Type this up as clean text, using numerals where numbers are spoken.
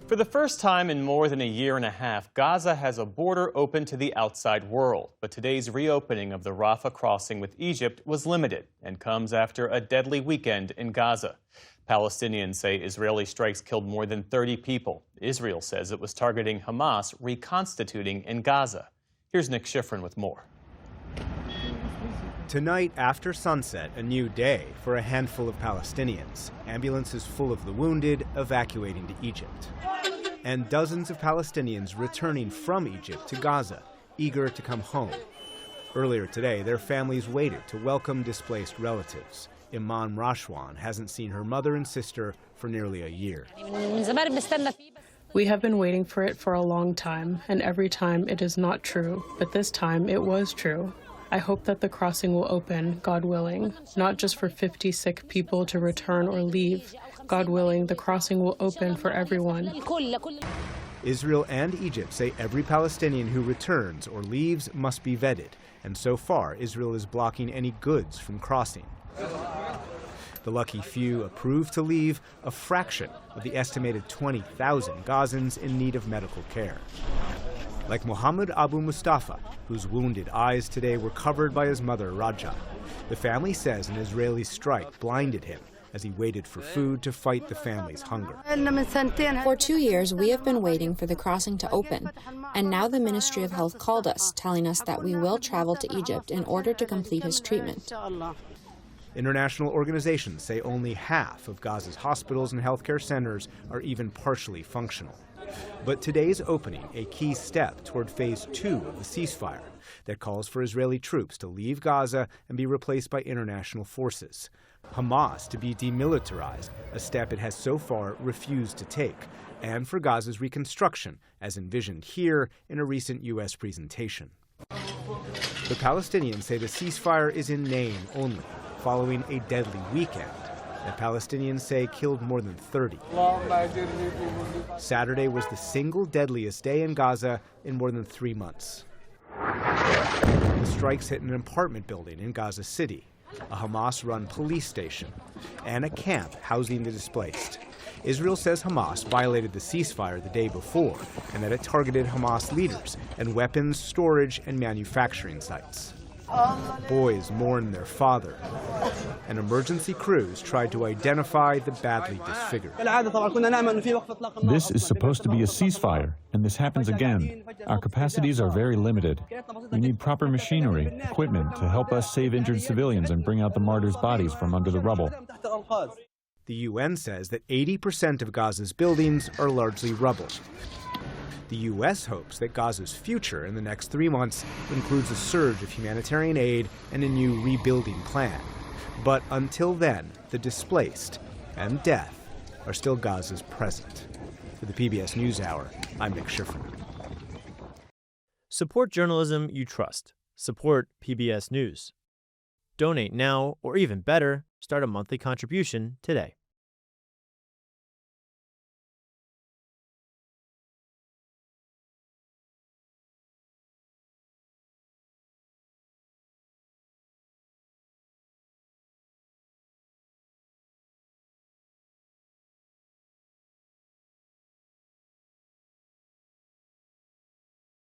For the first time in more than a year and a half, Gaza has a border open to the outside world. But today's reopening of the Rafah crossing with Egypt was limited and comes after a deadly weekend in Gaza. Palestinians say Israeli strikes killed more than 30 people. Israel says it was targeting Hamas reconstituting in Gaza. Here's Nick Schifrin with more. Tonight, after sunset, a new day for a handful of Palestinians. Ambulances full of the wounded evacuating to Egypt. And dozens of Palestinians returning from Egypt to Gaza, eager to come home. Earlier today, their families waited to welcome displaced relatives. Iman Rashwan hasn't seen her mother and sister for nearly a year. We have been waiting for it for a long time, and every time it is not true, but this time it was true. I hope that the crossing will open, God willing, not just for 50 sick people to return or leave. God willing, the crossing will open for everyone. Israel and Egypt say every Palestinian who returns or leaves must be vetted, and so far Israel is blocking any goods from crossing. The lucky few approved to leave, a fraction of the estimated 20,000 Gazans in need of medical care. Like Mohammed Abu Mustafa, whose wounded eyes today were covered by his mother, Raja. The family says an Israeli strike blinded him as he waited for food to fight the family's hunger. For 2 years, we have been waiting for the crossing to open, and now the Ministry of Health called us, telling us that we will travel to Egypt in order to complete his treatment. International organizations say only half of Gaza's hospitals and healthcare centers are even partially functional. But today's opening, a key step toward phase 2 of the ceasefire that calls for Israeli troops to leave Gaza and be replaced by international forces. Hamas to be demilitarized, a step it has so far refused to take, and for Gaza's reconstruction, as envisioned here in a recent U.S. presentation. The Palestinians say the ceasefire is in name only, following a deadly weekend that Palestinians say killed more than 30. Saturday was the single deadliest day in Gaza in more than 3 months. The strikes hit an apartment building in Gaza City, a Hamas-run police station, and a camp housing the displaced. Israel says Hamas violated the ceasefire the day before and that it targeted Hamas leaders and weapons storage and manufacturing sites. Boys mourned their father, and emergency crews tried to identify the badly disfigured. This is supposed to be a ceasefire, and this happens again. Our capacities are very limited. We need proper machinery, equipment to help us save injured civilians and bring out the martyrs' bodies from under the rubble. The UN says that 80% of Gaza's buildings are largely rubble. The U.S. hopes that Gaza's future in the next 3 months includes a surge of humanitarian aid and a new rebuilding plan. But until then, the displaced and death are still Gaza's present. For the PBS NewsHour, I'm Nick Schifrin. Support journalism you trust. Support PBS News. Donate now, or even better, start a monthly contribution today.